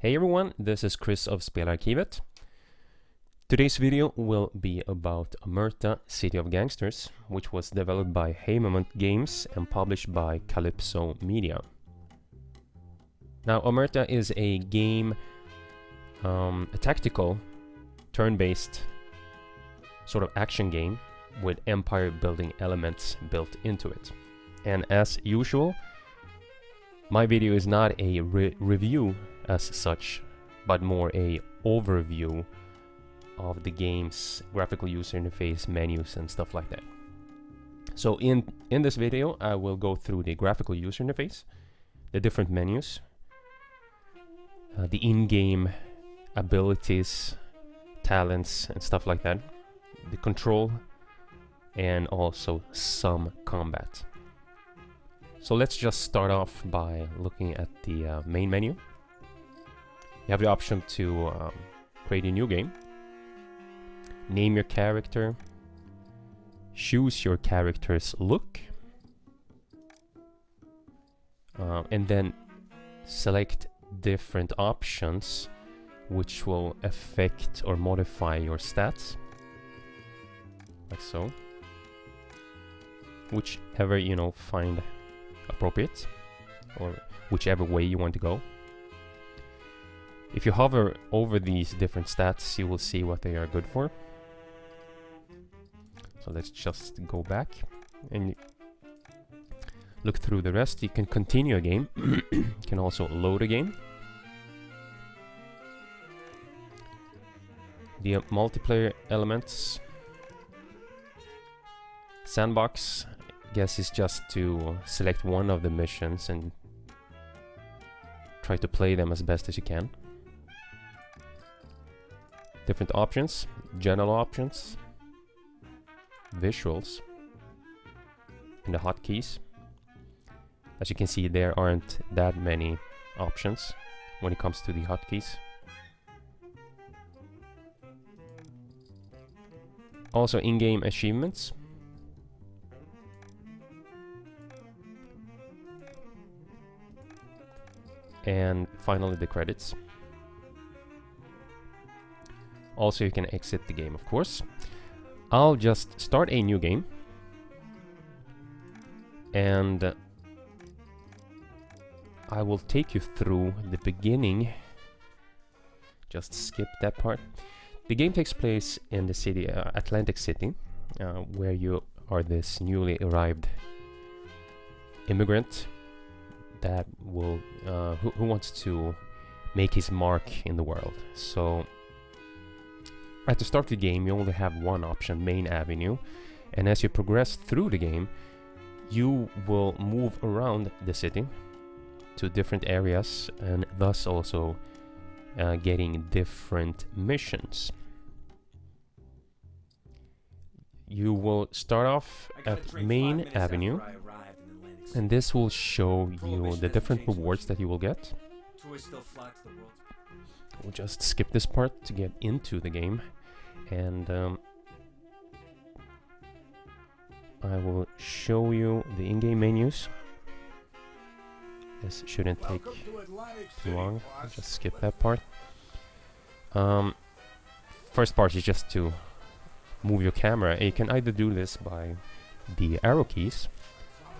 Hey everyone, this is Chris of Spelarkivet. Today's video will be about Omerta, City of Gangsters, which was developed by Haemimont Games and published by Calypso Media. Now, Omerta is a game, a tactical, turn-based sort of action game with empire building elements built into it. And as usual, my video is not a review as such, but more a overview of the game's graphical user interface, menus and stuff like that. So in this video I will go through the graphical user interface, the different menus, the in-game abilities, talents and stuff like that, the control, and also some combat. So let's just start off by looking at the main menu. You have the option to create a new game, name your character, choose your character's look, and then select different options which will affect or modify your stats, like so, whichever you find appropriate, or whichever way you want to go. If you hover over these different stats, you will see what they are good for. So let's just go back and look through the rest. You can continue a game. You can also load a game. The multiplayer elements. Sandbox, I guess, is just to select one of the missions and try to play them as best as you can. Different options, general options, visuals, and the hotkeys. As you can see, there aren't that many options when it comes to the hotkeys. Also, in-game achievements. And finally, the credits. Also, you can exit the game, of course. I'll just start a new game. And I will take you through the beginning. Just skip that part. The game takes place in the city, Atlantic City, where you are this newly arrived immigrant that will who wants to make his mark in the world. So at the start of the game, you only have one option, main avenue, and as you progress through the game, you will move around the city to different areas, and thus also getting different missions. You will start off at main avenue, and this will show you the different rewards that you will get. We'll just skip this part to get into the game, and I will show you the in-game menus. This shouldn't take too long. I'll just skip that part. First part is just to move your camera. You can either do this by the arrow keys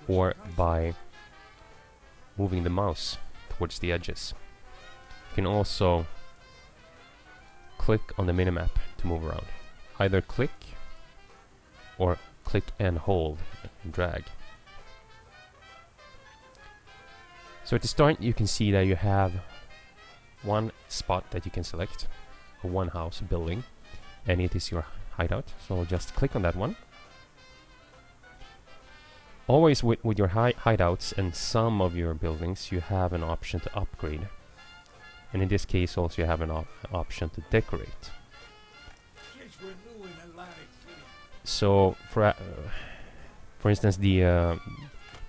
or by moving the mouse towards the edges. You can also click on the minimap to move around. Either click or click and hold and drag. So at the start, you can see that you have one spot that you can select, a one house building, and it is your hideout. So just click on that one. Always with your hideouts and some of your buildings, you have an option to upgrade. And in this case, also you have an option to decorate. So for instance, the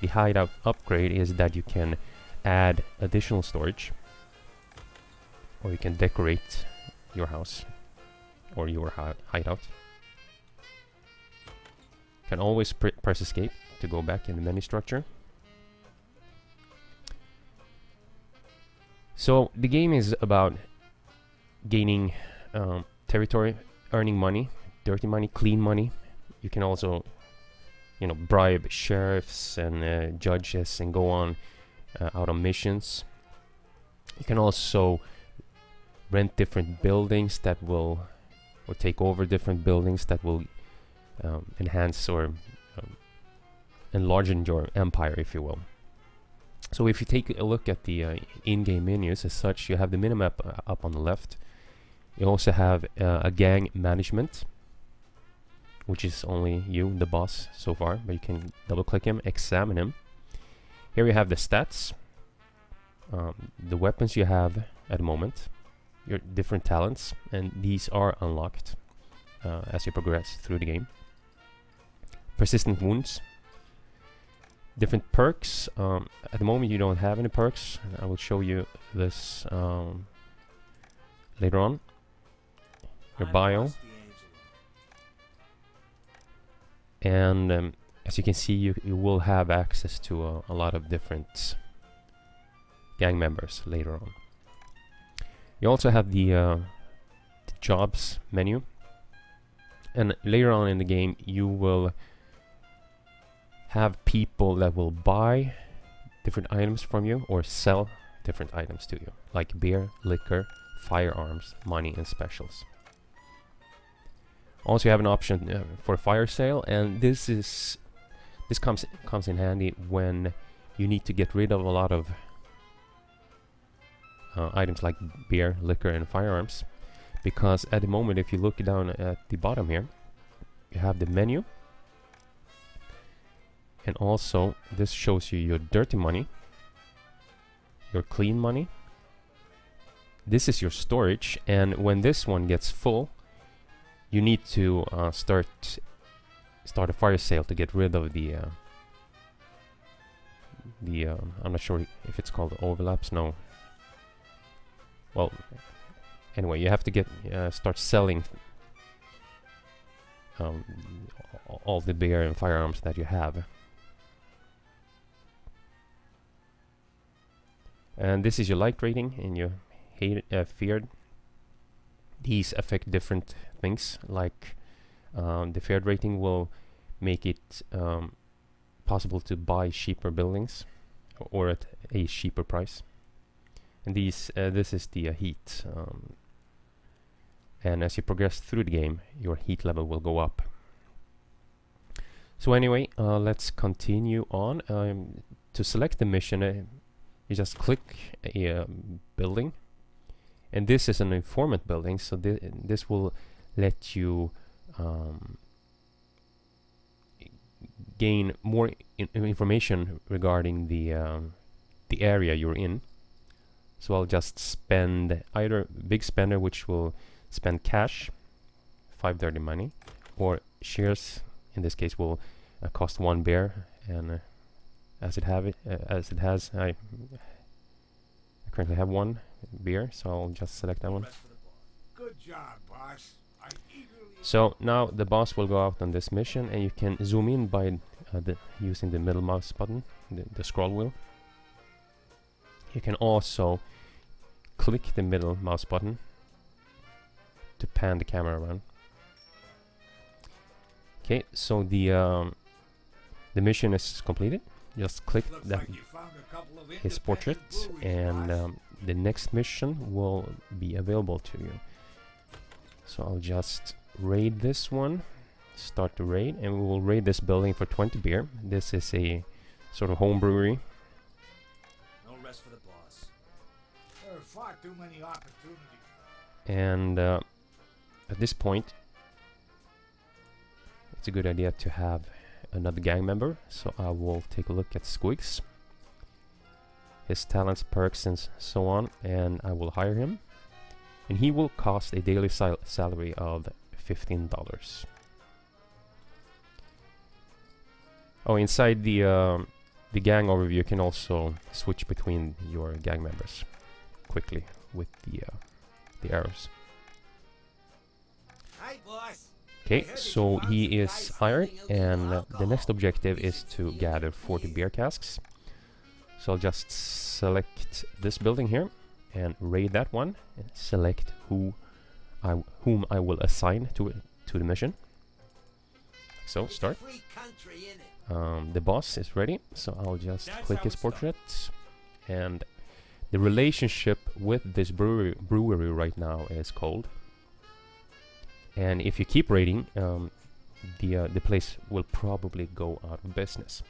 hideout upgrade is that you can add additional storage, or you can decorate your house or your hideout. You can always press escape to go back in the menu structure. So the game is about gaining territory, earning money, dirty money, clean money. You can also, you know, bribe sheriffs and judges and go on out on missions. You can also rent different buildings that will, or take over different buildings that will enhance or enlarge your empire, if you will. So if you take a look at the in-game menus as such, you have the minimap up on the left. You also have a gang management, which is only you, the boss, so far, but you can double-click him, examine him. Here you have the stats, the weapons you have at the moment, your different talents, and these are unlocked as you progress through the game. Persistent wounds, different perks. At the moment you don't have any perks. I will show you this later on. Your bio. And as you can see, you will have access to a lot of different gang members later on. You also have the jobs menu, and later on in the game you will have people that will buy different items from you or sell different items to you, like beer, liquor, firearms, money, and specials. Also, you have an option for fire sale, and this comes in handy when you need to get rid of a lot of items like beer, liquor, and firearms, because at the moment, if you look down at the bottom here, you have the menu, and also this shows you your dirty money, your clean money. This is your storage, and when this one gets full, you need to start a fire sale to get rid of the I'm not sure if it's called overlaps. No. Well, anyway, you have to get start selling all the beer and firearms that you have. And this is your liked rating and your feared. These affect different things, like the feared rating will make it possible to buy cheaper buildings or at a cheaper price. And this is the heat. And as you progress through the game, your heat level will go up. So anyway, let's continue on. To select the mission, you just click a building, and this is an informant building, so this will let you gain more information regarding the area you're in. So I'll just spend either big spender, which will spend cash, 5 dirty money, or shares. In this case, will cost 1 bear, and as it has, I currently have 1 beer, so I'll just select that one. Good job, boss. So now the boss will go out on this mission, and you can zoom in by using the middle mouse button, the scroll wheel. You can also click the middle mouse button to pan the camera around. Okay, so the mission is completed. Just click his portrait, and the next mission will be available to you. So I'll just raid this one, start the raid, and we will raid this building for 20 beer. This is a sort of home brewery. No rest for the boss. There are far too many opportunities. And at this point, it's a good idea to have another gang member. So I will take a look at Squigs, his talents, perks, and so on, and I will hire him. And he will cost a daily salary of $15. Oh, inside the gang overview, you can also switch between your gang members quickly with the arrows. Hi, boss. Okay, so he is hired, and the next objective is to gather 40 beer casks. So I'll just select this building here, and raid that one and select whom I will assign to the mission. So start. The boss is ready, so I'll just click his portrait, and the relationship with this brewery right now is cold. And if you keep raiding, the place will probably go out of business.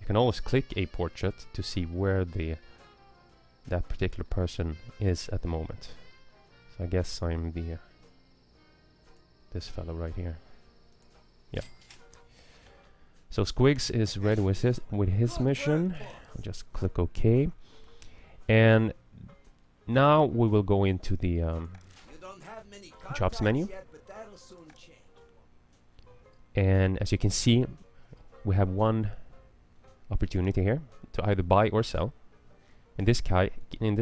You can always click a portrait to see where that particular person is at the moment. So I guess I'm this fellow right here. Yeah. So Squigs is ready with his mission. I'll just click OK, and now we will go into the jobs menu. And as you can see, we have one opportunity here to either buy or sell. In this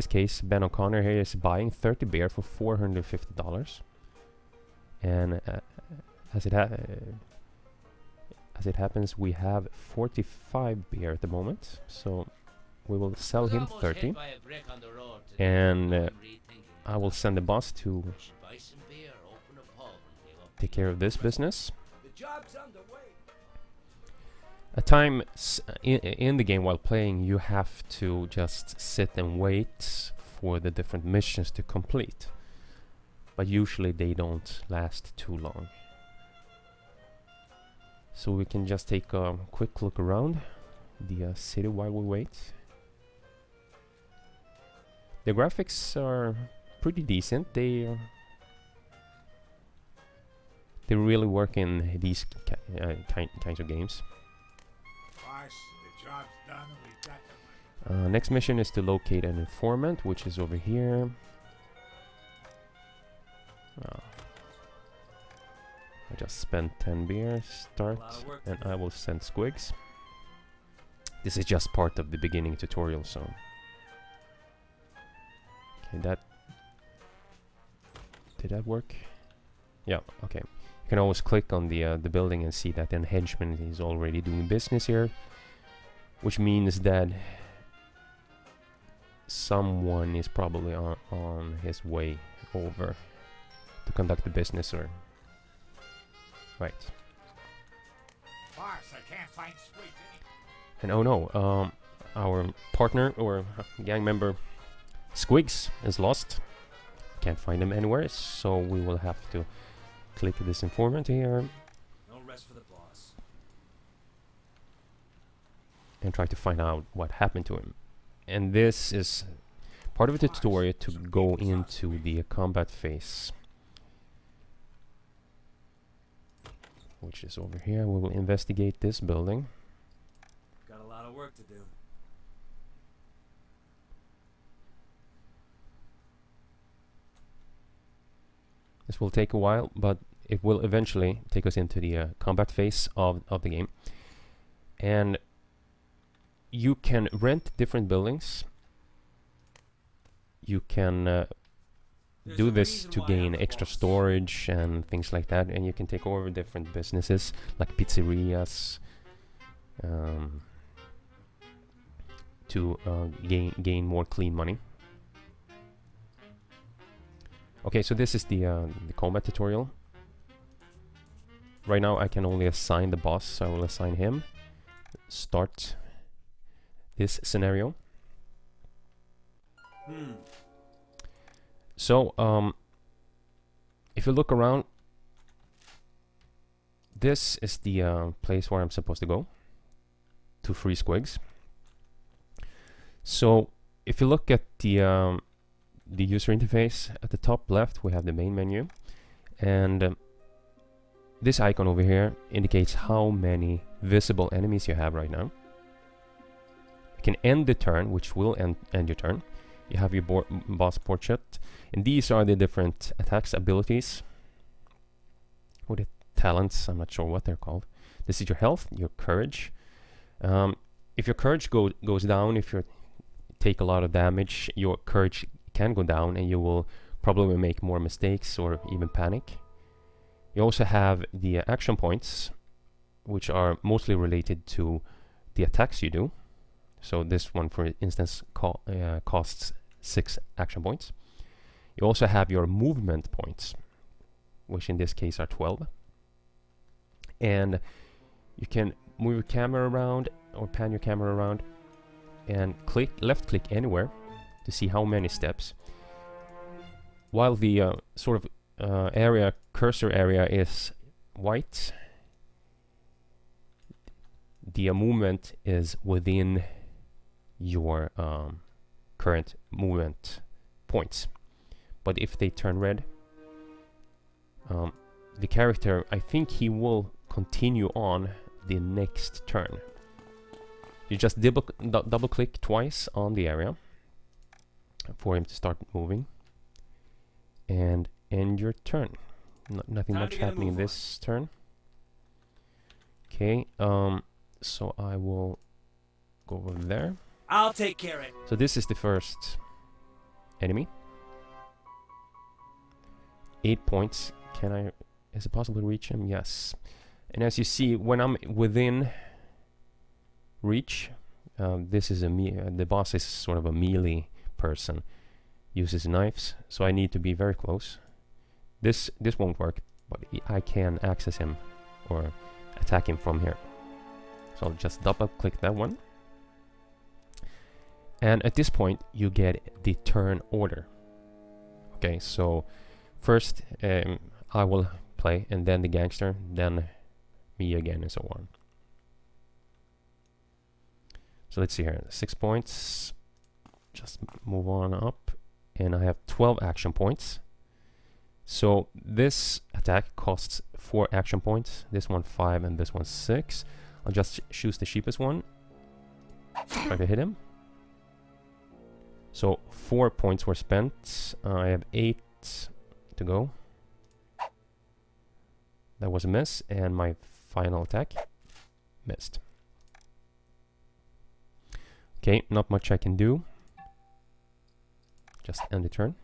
case, Ben O'Connor here is buying 30 beer for $450, and as it happens, we have 45 beer at the moment, so we will sell him 30, and I will send the boss to take care of this business. At times in the game while playing, you have to just sit and wait for the different missions to complete, but usually they don't last too long. So we can just take a quick look around the city while we wait. The graphics are pretty decent. They really work in these kinds of games. Next mission is to locate an informant, which is over here. I just spent 10 beer, start, and I will send Squigs. This is just part of the beginning tutorial, so... Okay, did that work? Yeah, okay. You can always click on the building and see that an henchman is already doing business here, which means that someone is probably on his way over to conduct the business, or... Right. Boss, I can't find Squeak. And oh no, our partner or gang member Squigs is lost. Can't find him anywhere, so we will have to click this informant here. No rest for the boss. And try to find out what happened to him. And this is part of the tutorial to go into the combat phase, which is over here. We will investigate this building. Got a lot of work to do. This will take a while, but it will eventually take us into the combat phase of the game. And you can rent different buildings. You can do this to gain extra storage and things like that, and you can take over different businesses like pizzerias to gain more clean money. Okay, so this is the combat tutorial. Right now I can only assign the boss, so I will assign him. Start this scenario. So, if you look around, this is the place where I'm supposed to go to free Squigs. So, if you look at the user interface, at the top left we have the main menu, and this icon over here indicates how many visible enemies you have right now. You can end the turn, which will end your turn. You have your boss portrait, and these are the different attacks, abilities, or the talents. I'm not sure what they're called. This is your health, your courage. If your courage goes down, if you take a lot of damage, your courage can go down, and you will probably make more mistakes or even panic. You also have the action points, which are mostly related to the attacks you do. So this one, for instance, costs 6 action points. You also have your movement points, which in this case are 12. And you can move your camera around or pan your camera around and left click anywhere to see how many steps. While the sort of cursor area is white, the movement is within your current movement points. But if they turn red, the character, I think he will continue on the next turn. You just double click twice on the area for him to start moving, and end your turn. Nothing much happening in this turn. Okay, so I will go over there. I'll take care of it. So this is the first enemy. 8 points. Is it possible to reach him? Yes. And as you see, when I'm within reach, this is the boss is sort of a melee person, uses knives, so I need to be very close. This won't work, but I can access him or attack him from here. So I'll just double click that one. And at this point, you get the turn order. Okay, so first I will play, and then the gangster, then me again, and so on. So let's see here, 6 points. Just move on up, and I have 12 action points. So this attack costs 4 action points. This one 5, and this one 6. I'll just choose the cheapest one. Try to hit him. So 4 points were spent. I have 8 to go. That was a miss, and my final attack missed. Okay, not much I can do. Just end the turn.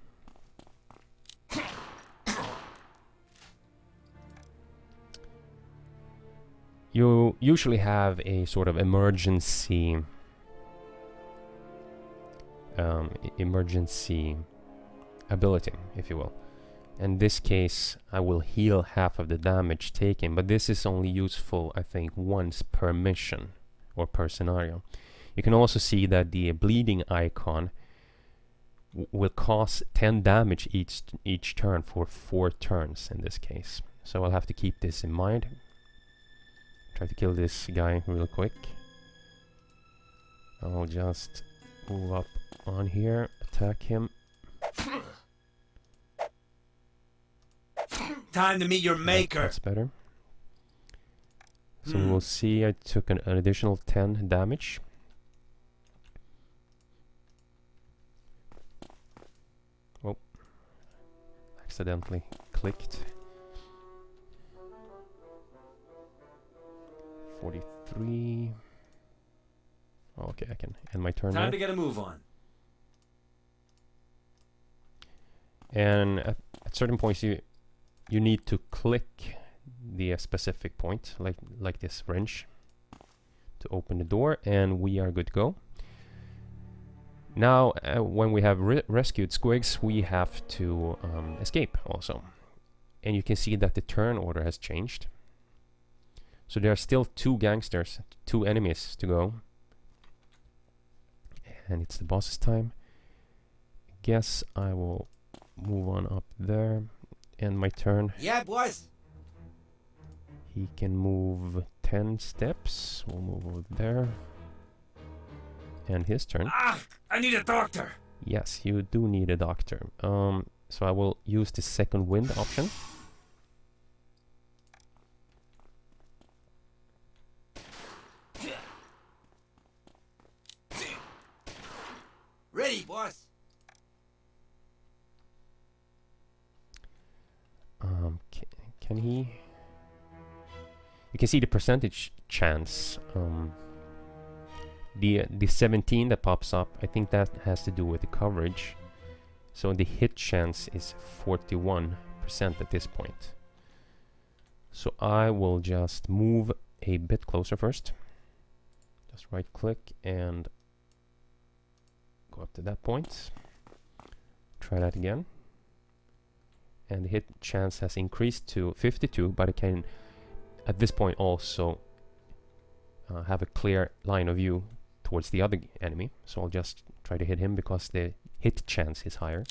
You usually have a sort of emergency ability, if you will. In this case, I will heal half of the damage taken, but this is only useful, I think, once per mission or per scenario. You can also see that the bleeding icon will cause 10 damage each turn for 4 turns in this case. So I'll have to keep this in mind. Try to kill this guy real quick. I'll just move up on here, attack him. Time to meet your maker. That's better. So we'll see, I took an additional 10 damage. Oh, accidentally clicked. 43. Okay, I can end my turn now. Time to get a move on. And at certain points you need to click the specific point, like this wrench, to open the door, and we are good to go. Now, when we have rescued Squigs, we have to escape also. And you can see that the turn order has changed. So there are still 2 gangsters, 2 enemies to go. And it's the boss's time. Guess I will move on up there. End my turn. Yeah, boys. He can move 10 steps. We'll move over there. And his turn. Ah, I need a doctor. Yes, you do need a doctor. So I will use the second wind option. Ready, boss. Can he? You can see the percentage chance. The 17 that pops up, I think that has to do with the coverage. So the hit chance is 41% at this point. So I will just move a bit closer first. Just right click and go up to that point. Try that again. And the hit chance has increased to 52, but I can at this point also have a clear line of view towards the other enemy. So I'll just try to hit him because the hit chance is higher.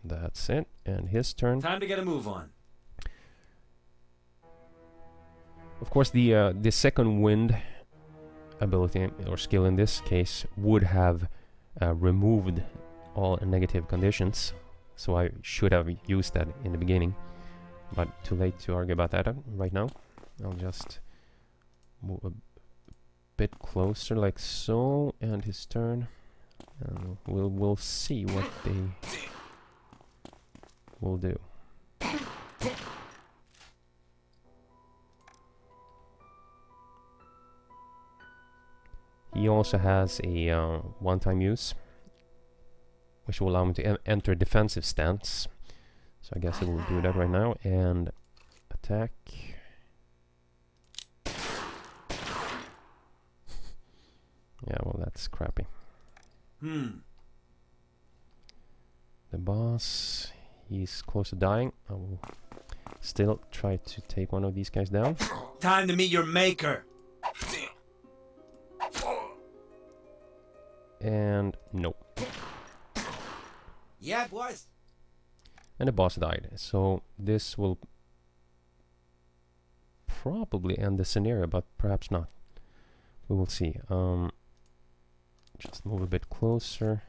That's it, and his turn. Time to get a move on. Of course, the second wind ability or skill in this case would have removed all negative conditions, so I should have used that in the beginning, but too late to argue about that right now. I'll just move a bit closer like so, and his turn, and we'll see what they will do. He also has a one-time use, which will allow him to enter defensive stance. So I guess he will do that right now and attack. Yeah, well, that's crappy. The boss, he's close to dying. I will still try to take one of these guys down. Time to meet your maker. And nope. Yeah, boys. And the boss died. So this will probably end the scenario, but perhaps not. We will see. Just move a bit closer.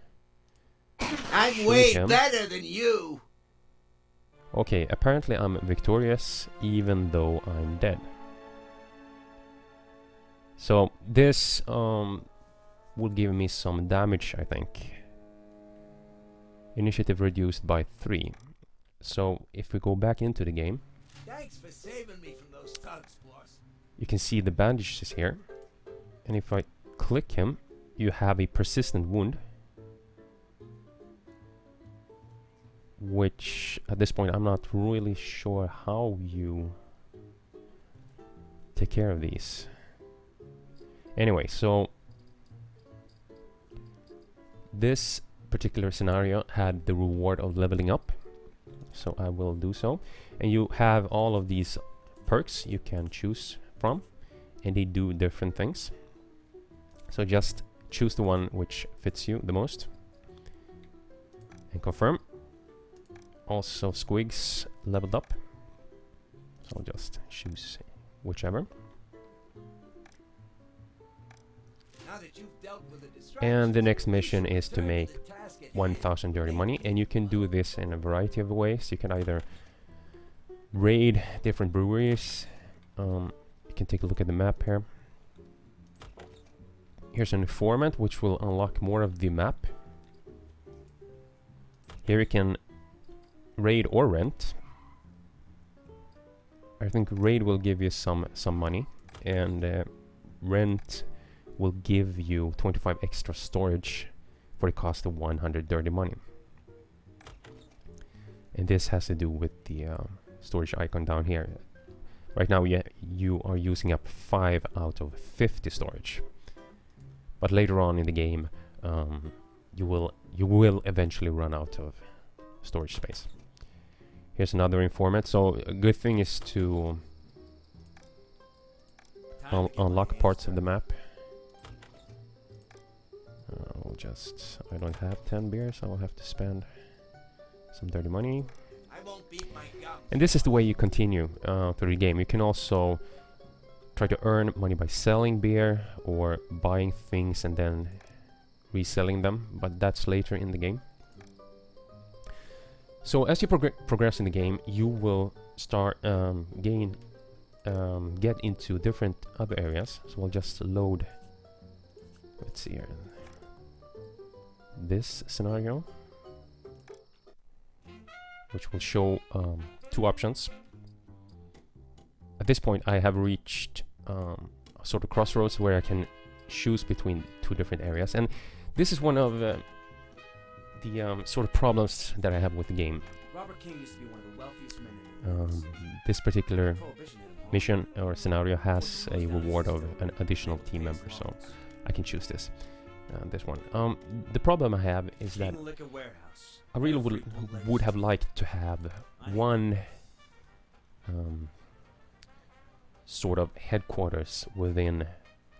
I'm way better than you. Okay, apparently I'm victorious even though I'm dead. So this will give me some damage, I think. Initiative reduced by 3. So if we go back into the game, thanks for saving me from those thugs, boss. You can see the bandages here, and if I click him, you have a persistent wound, which at this point I'm not really sure how you take care of these. Anyway, so this particular scenario had the reward of leveling up, so I will do so. And you have all of these perks you can choose from, and they do different things. So just choose the one which fits you the most and confirm. Also Squigs leveled up, so I'll just choose whichever. And the next mission is to make 1000 dirty money, and you can do this in a variety of ways. You can either raid different breweries. You can take a look at the map here. Here's an informant which will unlock more of the map. Here you can raid or rent. I think raid will give you some money, and rent will give you 25 extra storage for the cost of 100 dirty money. And this has to do with the storage icon down here. Right now you are using up 5 out of 50 storage, but later on in the game you will eventually run out of storage space. Here's another informant. So a good thing is to unlock parts of the map. I don't have 10 beers, so I'll have to spend some dirty money. And this is the way you continue through the game. You can also try to earn money by selling beer or buying things and then reselling them, but that's later in the game. So as you progress in the game, you will start get into different other areas. So we'll just load, let's see here, this scenario, which will show 2 options. At this point I have reached a sort of crossroads where I can choose between 2 different areas, and this is one of the sort of problems that I have with the game. Robert King used to be one of the wealthiest men in this particular mission or scenario has a reward of an additional team member, so I can choose this one. The problem I have is that I really would have liked to have one sort of headquarters within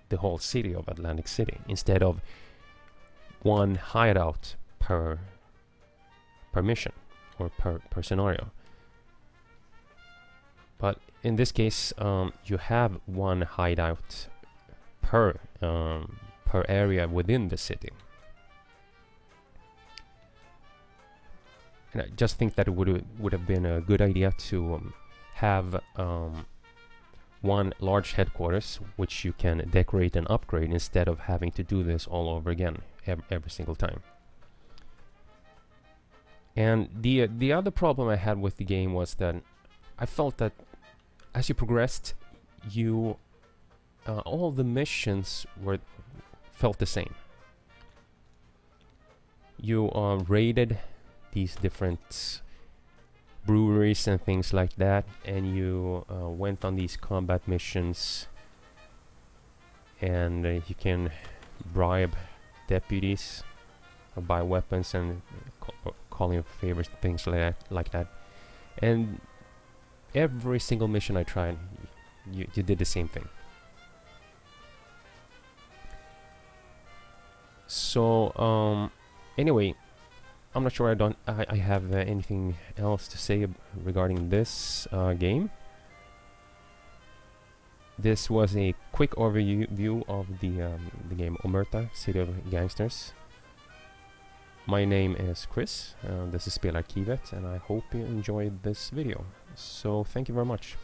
the whole city of Atlantic City, instead of one hideout per mission or per scenario. But in this case, you have one hideout per area within the city. And I just think that it would have been a good idea to have one large headquarters which you can decorate and upgrade, instead of having to do this all over again every single time. And the other problem I had with the game was that I felt that as you progressed, all the missions felt the same. You raided these different breweries and things like that, and you went on these combat missions, and you can bribe deputies or buy weapons and call in favors, things like that. And every single mission I tried, you did the same thing. So anyway, I'm not sure I have anything else to say regarding this game. This was a quick overview of the game Omerta, City of Gangsters. My name is Chris, this is Spelarkivet, and I hope you enjoyed this video. So thank you very much.